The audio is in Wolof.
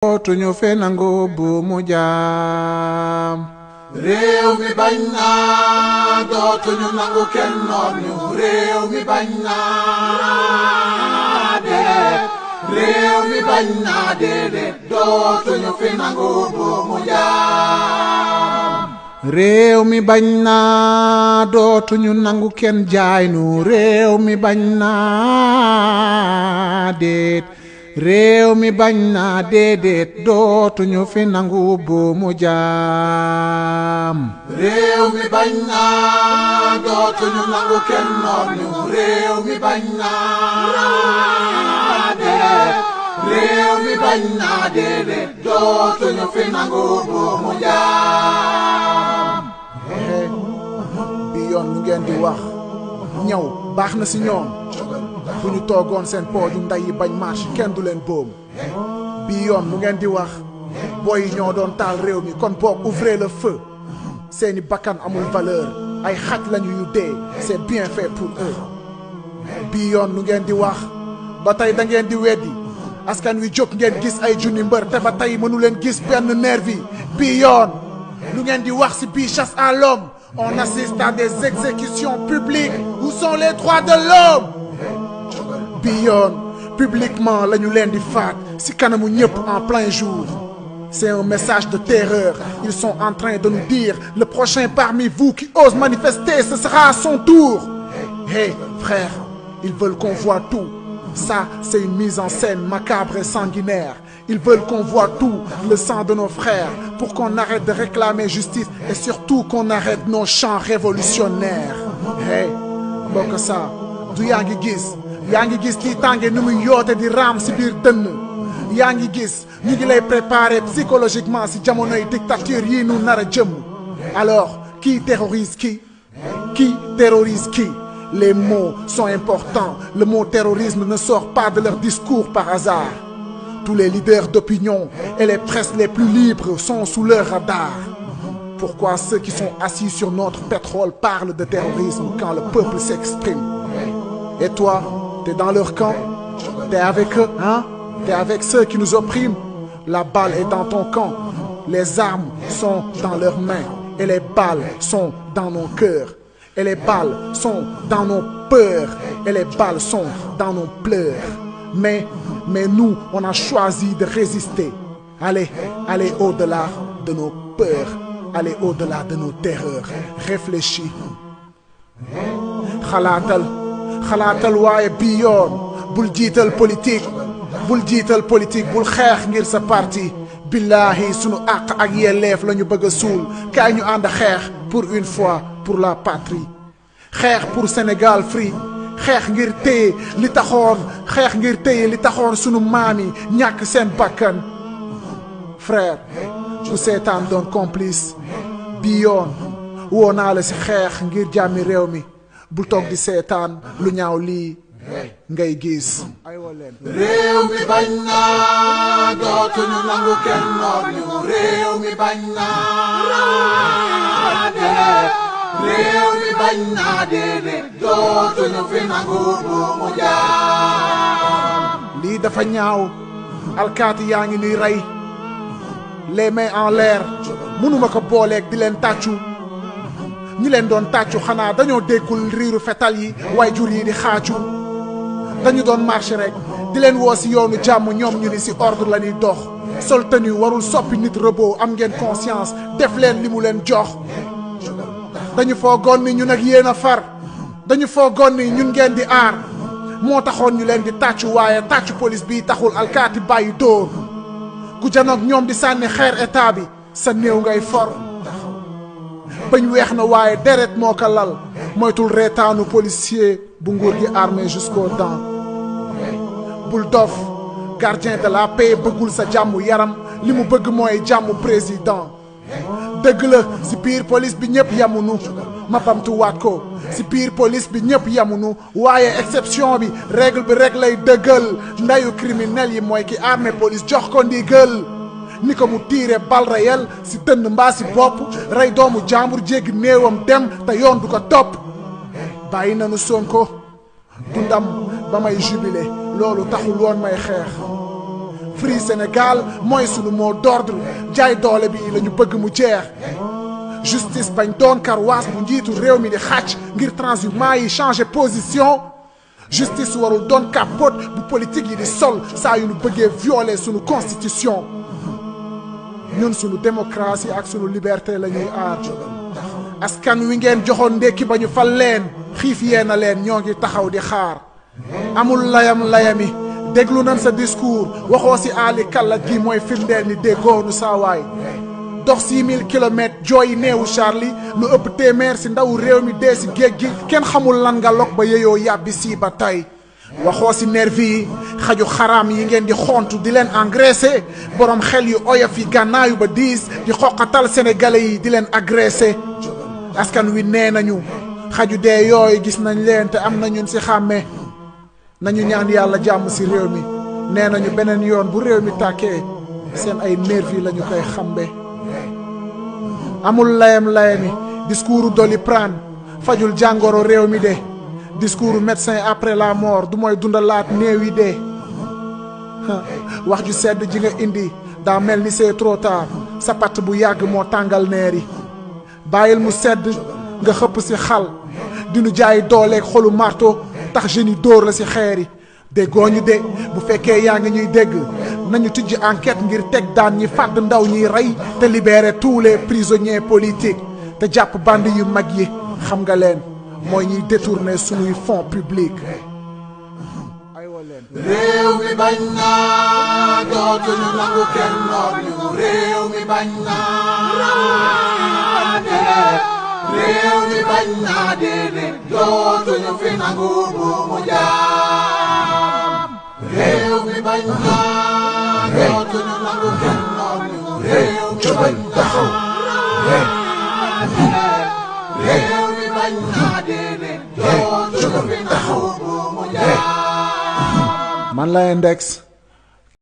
Tuñu fe nangu bu mu jaam réew mi bañ naa dootuñu nangu kenn noot ñu réew mi bañ naa dee réew mi bañ naa déedéet dootuñu fi nangu bu mu jaam réew mi bañ naa dootuñu nangu kenn jaay nu réew mi bañ naa déet réew mi bañ naa déedéet dootuñu fi nangu bu mu jaam réew mi bañ naa dootuñu nangu kenn noot ñu réew mi bañ naa déet réew mi bañ naa déedéet dootuñu fi nangu bu mu jaam bi yoon lu ngeen di wax ñëw baax na si ñoom bu ñu toogoon seen pooju nday yi bañ marche kenn du leen boom bii yoon lu ngeen di wax booy yi ñoo doon taal réew mi kon boog ouvrez le feu seeni bakkan amul valeur ay xaj lañu yu dee c'est bien fait pour eux bii yoon lu ngeen di wax ba tey da ngeen di weddi askan wi jóg ngeen gis ay junni mbër te ba tey mënu leen gis benn nervi bii yoon lu ngeen di wax si bii chasse à l'homme on assiste à des exécutions publiques où sont les droits de l'homme bii yoon publiquement la ñu leen di faat si kanamu ñëpp en plein jour c'est un message de terreur ils sont en train de nous dire le prochain parmi vous qui ose manifester ce sera à son tour hey frère ils veulent qu'on voit tout ça c'est une mise en scène macabre et sanguinaire ils veulent qu'on voit tout le sang de nos frères pour qu'on arrête de réclamer justice et surtout qu'on arrête nos chants révolutionnaires hey mbokk ça du yaa ngi gis tiitaange ni muy yoote di raam si biir dënn yaa ngi gis ñu ngi lay préparer psychologiquement si jamonoy dictature yi nu nar a jëm alors qui terrorise qui les mots sont importants le mot terrorisme ne sort pas de leur discours par hasard tous les leaders d'opinion et les presses les plus libres sont sous leur radar pourquoi ceux qui sont assis sur notre pétrole parlent de terrorisme quand le peuple s'exprime et toi t'es dans leur camp, t'es avec eux, hein? T'es avec ceux qui nous oppriment. La balle est dans ton camp. Les armes sont dans leurs mains. Et les balles sont dans nos cœurs. Et les balles sont dans nos peurs. Et les balles sont dans nos pleurs. Mais nous, on a choisi de résister. Allez au-delà de nos peurs. Allez au-delà de nos terreurs. Réfléchis. xalaatal waaye bii yoon bul jiital politique bul xeex ngir sa parti billahi sunu àq ak yelleef la ñu bëgg a suul kaay ñu ànd xeex pour une fois pour la patrie xeex pour Sénégal free xeex ngir téye li taxoon sunu maam yi ñàkk seen bakkan frère bu seetaan doon complice bii yoon woo naa la si xeex ngir jàmmi réew mi bul toog di seetaan lu ñaaw lii ngay gis réew mi bañ naa dootuñu nangu kenn noot ñu réew mi bañ naa dee réew mi bañ naa déedéet dootuñu fi nangu bu mu jaam lii dafa ñaaw alkaati yaa ngi nuy rey les mains en l'air mënuma ko booleeg di leen tàccu ñi leen doon tàccu xanaa dañoo déggul riiru fetal yi way jur yi di xaacu dañu doon marché rek di leen woo si yoonu jàmm ñoom ñu ni si ordre la ñuy dox sol tenue warul soppi nit robot am ngeen conscience def leen li mu leen jox dañu foogoon ni ñun ak yéen a far dañu foogoon ni ñun ngeen di aar moo taxoon ñu leen di tàccu waaye tàccu police bi taxul alkaati bàyyi dóor ku janoog ñoom di sànni xeer état bi sa néew ngay for bañ weex na waaye deret moo ko lal moytul reetaanu policier bu nguur gi armé jusqu'aux dents bul dof gardien de la paix bëggul sa jàmm yaram li mu bëgg mooy jàmm président dëgg la si biir police bi ñëpp yamunu ma bamtuwaat ko si biir police bi ñëpp yamunu waaye exception bi règle bi rek lay dëggal ndayu criminel yi mooy ki armé police jox ko ndigal ni ko mu tiire bal réel si dënn mbaa si bopp rey doomu jàmbur jéggi néewam dem te yoon du ko topp bàyyi nanu Sonko du ndam ba may jubilé loolu taxul woon may xeex Free Sénégal mooy sunu mot d'ordre jaay doole bi lañu bëgg mu jeex justice bañ doon karwaas bu njiitu réew mi di xàcc ngir transhumants yi changer position justice warul doon capote bu politique yi di sol saa yu ñu bëggee violer sunu constitution ñun sunu démocratie ak sunu liberté la ñuy aar askan wi ngeen joxoon ndékki ba ñu fal leen xiif yee na leen ñoo ngi taxaw di xaar amul layami déglu nañ sa discours waxoo si aali kalla gi mooy firndeel ni déggoonu saawaay dox 6000 kilomètres jooyi neewu Charlie lu ëpp téeméer si ndaw réew mi dee si géej gi kenn xamul lan nga lok ba yeyoo yàbbi si ba tey waxoo si nervi yi xaju xaraam yi ngeen di xontu di leen engraissé borom xel yu oyof yi gànnaayu ba diis di xoqatal sénégalais yi di leen agressé askan wi nee nañu xaju dee yooyu gis nañ leen te am na ñun si xàmme nañu ñaan yàlla jàmm si réew mi nee nañu beneen yoon bu réew mi tàkkee seen ay nervi lañu koy xambe amul layami discours Doliprane fajul jàngoro réew mi de discours médecin après la mort du mooy dundalaat néew yi de wax ju sedd ji nga indi daa mel ni c'est trop tard sa patt bu yàgg moo tàngal neer yi bàyyil mu sedd nga xëpp si xal dinu jaay dooleeg xolu marto tax jeunes yi dóor la si xeer yi déggoo ñu de bu fekkee yaa ngi ñuy dégg nañu tijji enquête ngir teg daan ñi fàdd ndaw ñiy rey te libérer tous les prisonniers politiques te jàpp band yu mag yi xam nga leen mooy ñuy détourner suñuy fonds publics réew mi bañ naa dootuñu nangu kenn noor ñu réew mi bañ naa déedéet réew mi bañ naa déedéet dootuñu fi nangu buumu jaam réew mi bañ naa dootuñu nangu kenn noor ñu réew mi bañ naa déedéet réew mi bañ naa déedéet dootuñu fi nangu buumu jaam man la Index